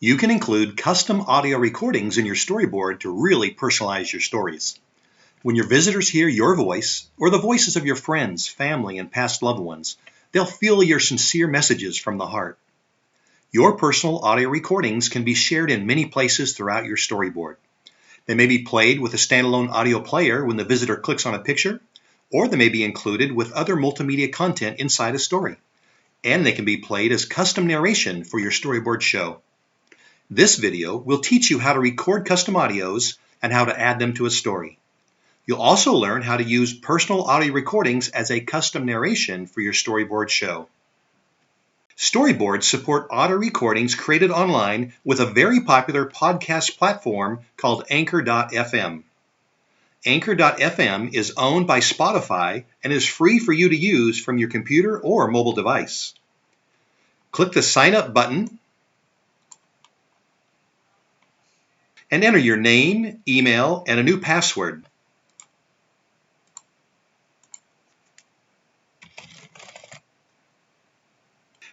You can include custom audio recordings in your storyboard to really personalize your stories. When your visitors hear your voice, or the voices of your friends, family, and past loved ones, they'll feel your sincere messages from the heart. Your personal audio recordings can be shared in many places throughout your storyboard. They may be played with a standalone audio player when the visitor clicks on a picture, or they may be included with other multimedia content inside a story. And they can be played as custom narration for your storyboard show. This video will teach you how to record custom audios and how to add them to a story. You'll also learn how to use personal audio recordings as a custom narration for your storyboard show. Storyboards support audio recordings created online with a very popular podcast platform called Anchor.fm. Anchor.fm is owned by Spotify and is free for you to use from your computer or mobile device. Click the Sign Up button and enter your name, email, and a new password.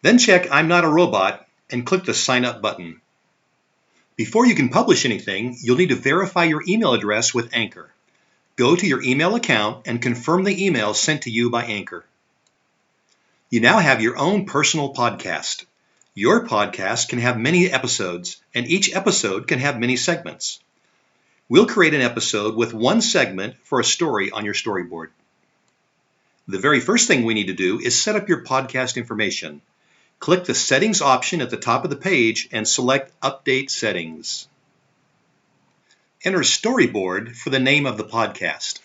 Then check I'm Not a Robot and click the Sign Up button. Before you can publish anything, you'll need to verify your email address with Anchor. Go to your email account and confirm the email sent to you by Anchor. You now have your own personal podcast. Your podcast can have many episodes, and each episode can have many segments. We'll create an episode with one segment for a story on your storyboard. The very first thing we need to do is set up your podcast information. Click the Settings option at the top of the page and select Update Settings. Enter Storyboard for the name of the podcast.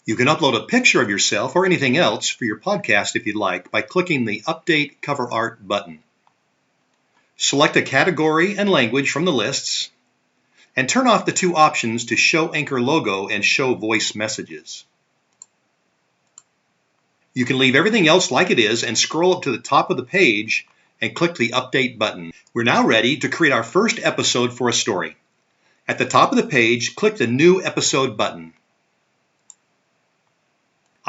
You can upload a picture of yourself or anything else for your podcast if you'd like by clicking the Update Cover Art button. Select a category and language from the lists and turn off the two options to Show Anchor Logo and Show Voice Messages. You can leave everything else like it is and scroll up to the top of the page and click the Update button. We're now ready to create our first episode for a story. At the top of the page, click the New Episode button.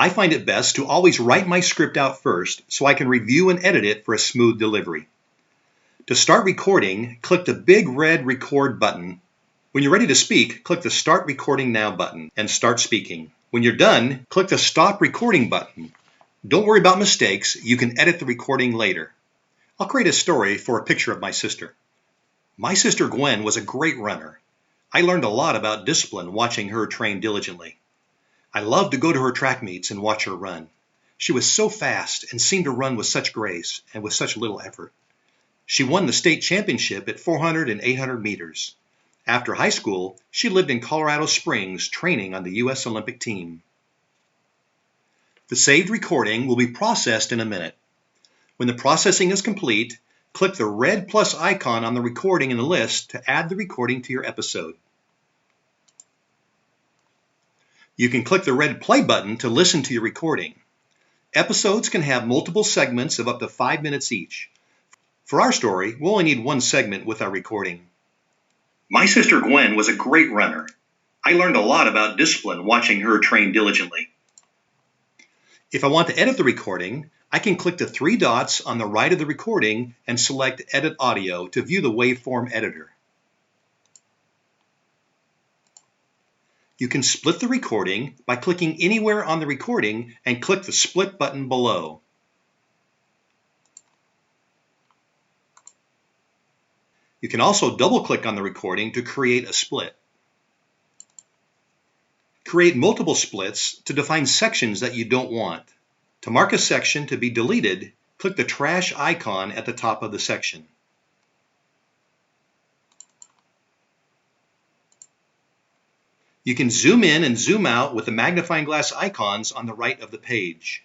I find it best to always write my script out first so I can review and edit it for a smooth delivery. To start recording, click the big red Record button. When you're ready to speak, click the Start Recording Now button and start speaking. When you're done, click the Stop Recording button. Don't worry about mistakes. You can edit the recording later. I'll create a story for a picture of my sister. My sister Gwen was a great runner. I learned a lot about discipline watching her train diligently. I loved to go to her track meets and watch her run. She was so fast and seemed to run with such grace and with such little effort. She won the state championship at 400 and 800 meters. After high school, she lived in Colorado Springs training on the U.S. Olympic team. The saved recording will be processed in a minute. When the processing is complete, click the red plus icon on the recording in the list to add the recording to your episode. You can click the red play button to listen to your recording. Episodes can have multiple segments of up to 5 minutes each. For our story, we'll only need one segment with our recording. My sister Gwen was a great runner. I learned a lot about discipline watching her train diligently. If I want to edit the recording, I can click the three dots on the right of the recording and select Edit Audio to view the waveform editor. You can split the recording by clicking anywhere on the recording and click the Split button below. You can also double-click on the recording to create a split. Create multiple splits to define sections that you don't want. To mark a section to be deleted, click the trash icon at the top of the section. You can zoom in and zoom out with the magnifying glass icons on the right of the page.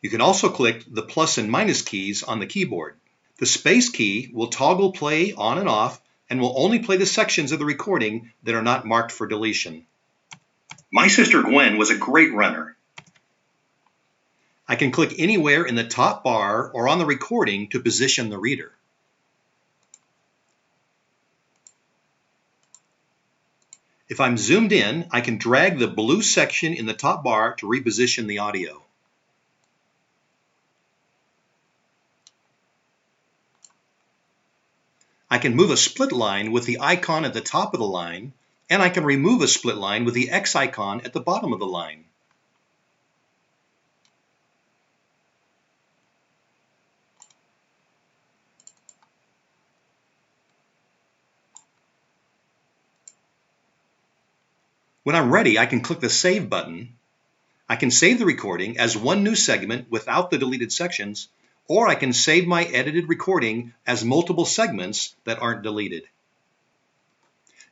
You can also click the plus and minus keys on the keyboard. The space key will toggle play on and off and will only play the sections of the recording that are not marked for deletion. My sister Gwen was a great runner. I can click anywhere in the top bar or on the recording to position the reader. If I'm zoomed in, I can drag the blue section in the top bar to reposition the audio. I can move a split line with the icon at the top of the line, and I can remove a split line with the X icon at the bottom of the line. When I'm ready, I can click the Save button. I can save the recording as one new segment without the deleted sections, or I can save my edited recording as multiple segments that aren't deleted.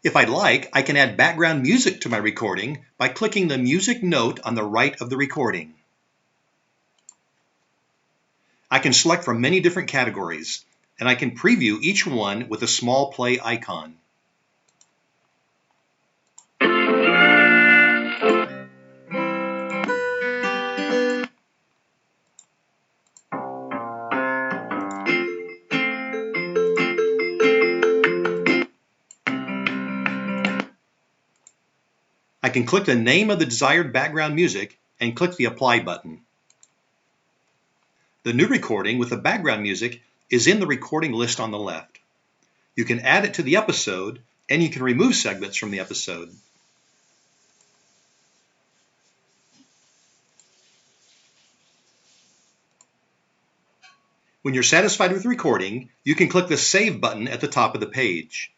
If I'd like, I can add background music to my recording by clicking the music note on the right of the recording. I can select from many different categories, and I can preview each one with a small play icon. I can click the name of the desired background music and click the Apply button. The new recording with the background music is in the recording list on the left. You can add it to the episode, and you can remove segments from the episode. When you're satisfied with the recording, you can click the Save button at the top of the page.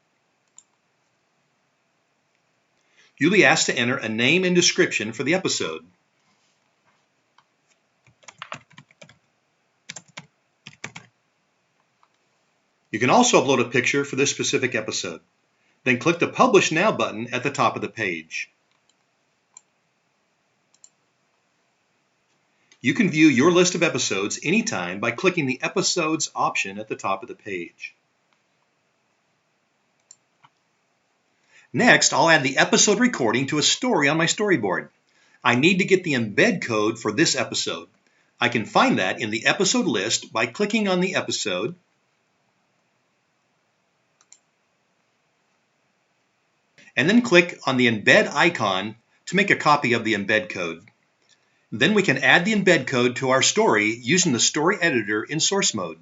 You'll be asked to enter a name and description for the episode. You can also upload a picture for this specific episode. Then click the Publish Now button at the top of the page. You can view your list of episodes anytime by clicking the Episodes option at the top of the page. Next, I'll add the episode recording to a story on my storyboard. I need to get the embed code for this episode. I can find that in the episode list by clicking on the episode, and then click on the embed icon to make a copy of the embed code. Then we can add the embed code to our story using the story editor in source mode.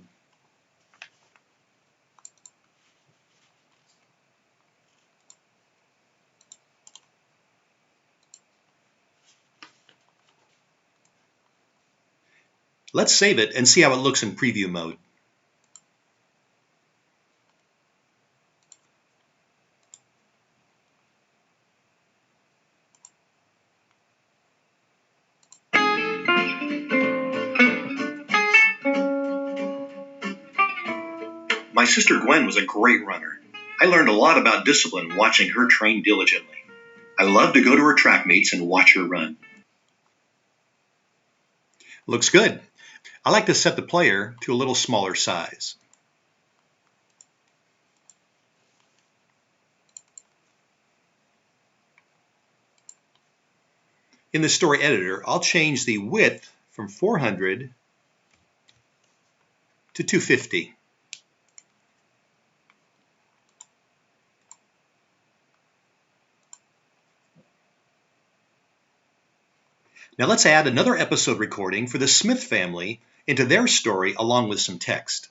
Let's save it and see how it looks in preview mode. My sister Gwen was a great runner. I learned a lot about discipline watching her train diligently. I love to go to her track meets and watch her run. Looks good. I like to set the player to a little smaller size. In the story editor, I'll change the width from 400 to 250. Now let's add another episode recording for the Smith family into their story along with some text.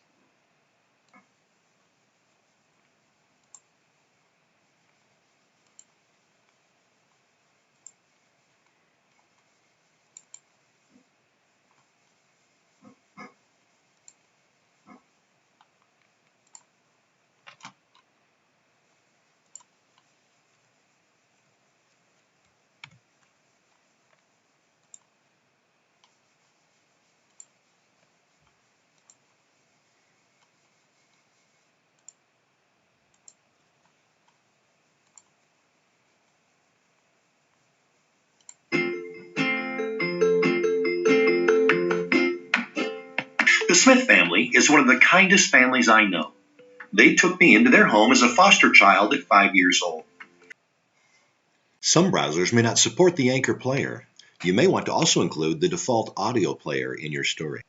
The Smith family is one of the kindest families I know. They took me into their home as a foster child at 5 years old. Some browsers may not support the Anchor player. You may want to also include the default audio player in your story.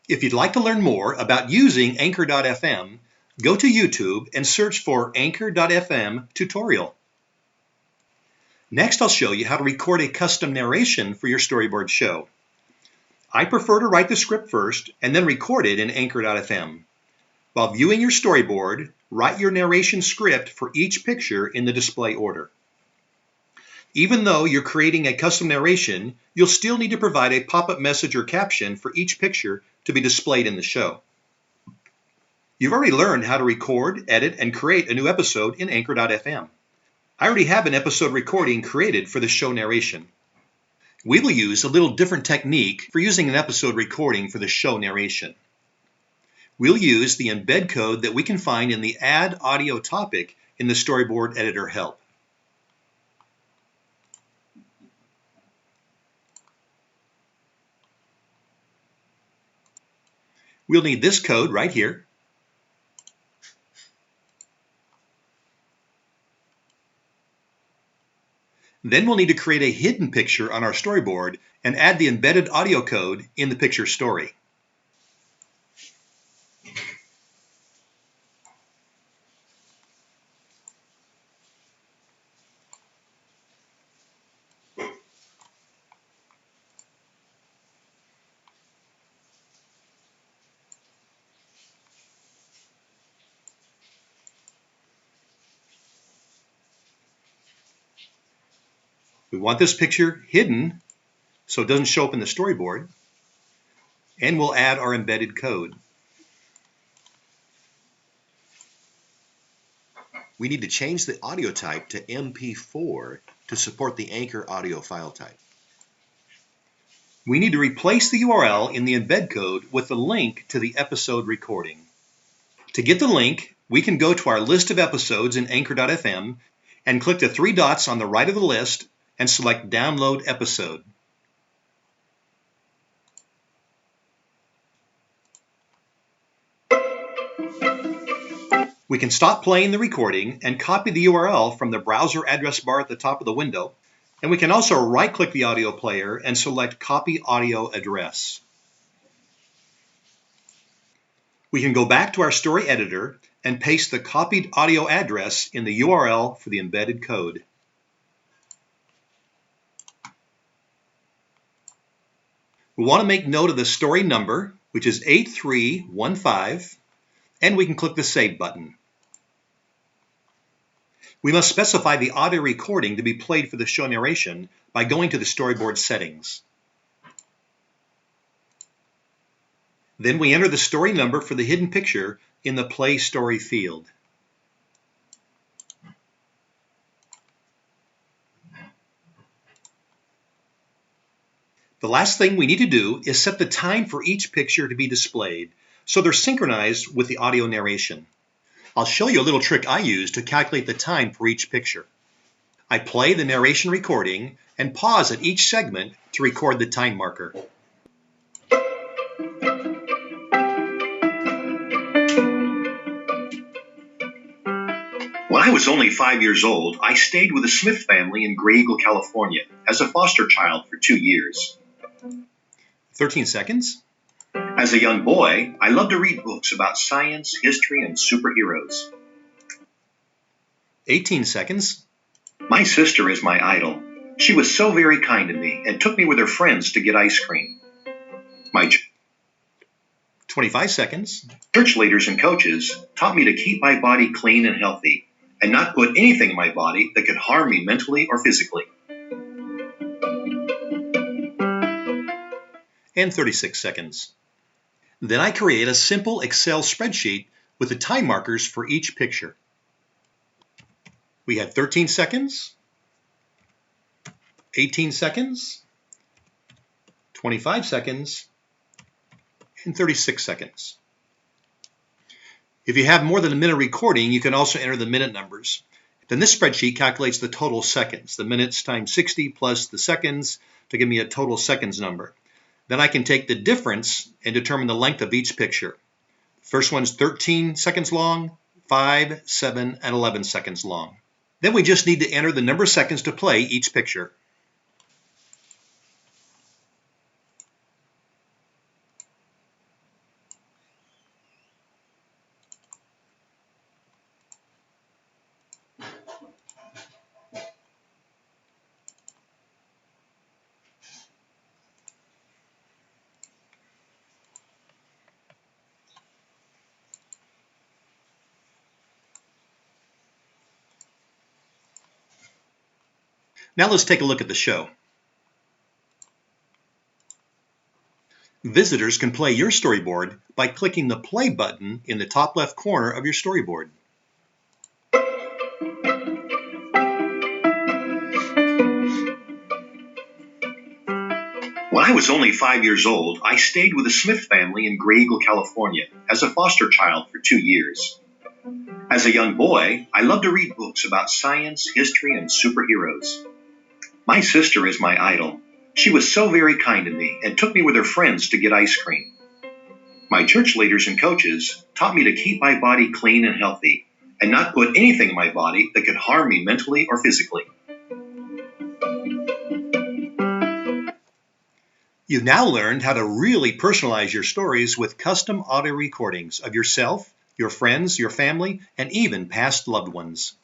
If you'd like to learn more about using Anchor.fm, go to YouTube and search for Anchor.fm tutorial. Next, I'll show you how to record a custom narration for your storyboard show. I prefer to write the script first and then record it in Anchor.fm. While viewing your storyboard, write your narration script for each picture in the display order. Even though you're creating a custom narration, you'll still need to provide a pop-up message or caption for each picture to be displayed in the show. You've already learned how to record, edit, and create a new episode in Anchor.fm. I already have an episode recording created for the show narration. We will use a little different technique for using an episode recording for the show narration. We'll use the embed code that we can find in the Add Audio topic in the Storyboard Editor help. We'll need this code right here. Then we'll need to create a hidden picture on our storyboard and add the embedded audio code in the picture story. We want this picture hidden so it doesn't show up in the storyboard, and we'll add our embedded code. We need to change the audio type to MP4 to support the Anchor audio file type. We need to replace the URL in the embed code with the link to the episode recording. To get the link, we can go to our list of episodes in Anchor.fm and click the three dots on the right of the list and select Download Episode. We can stop playing the recording and copy the URL from the browser address bar at the top of the window, and we can also right-click the audio player and select Copy Audio Address. We can go back to our story editor and paste the copied audio address in the URL for the embedded code. We want to make note of the story number, which is 8315, and we can click the Save button. We must specify the audio recording to be played for the show narration by going to the storyboard settings. Then we enter the story number for the hidden picture in the Play Story field. The last thing we need to do is set the time for each picture to be displayed so they're synchronized with the audio narration. I'll show you a little trick I use to calculate the time for each picture. I play the narration recording and pause at each segment to record the time marker. When I was only 5 years old, I stayed with the Smith family in Grey Eagle, California, as a foster child for 2 years. 13 seconds. As a young boy, I loved to read books about science, history, and superheroes. 18 seconds. My sister is my idol. She was so very kind to me and took me with her friends to get ice cream. 25 seconds. Church leaders and coaches taught me to keep my body clean and healthy and not put anything in my body that could harm me mentally or physically. And 36 seconds. Then I create a simple Excel spreadsheet with the time markers for each picture. We had 13 seconds, 18 seconds, 25 seconds, and 36 seconds. If you have more than a minute recording, you can also enter the minute numbers. Then this spreadsheet calculates the total seconds, the minutes times 60 plus the seconds to give me a total seconds number. Then I can take the difference and determine the length of each picture. First one's 13 seconds long, 5, 7, and 11 seconds long. Then we just need to enter the number of seconds to play each picture. Now let's take a look at the show. Visitors can play your storyboard by clicking the play button in the top left corner of your storyboard. When I was only 5 years old, I stayed with the Smith family in Gray Eagle, California, as a foster child for 2 years. As a young boy, I loved to read books about science, history, and superheroes. My sister is my idol. She was so very kind to me and took me with her friends to get ice cream. My church leaders and coaches taught me to keep my body clean and healthy and not put anything in my body that could harm me mentally or physically. You've now learned how to really personalize your stories with custom audio recordings of yourself, your friends, your family, and even past loved ones.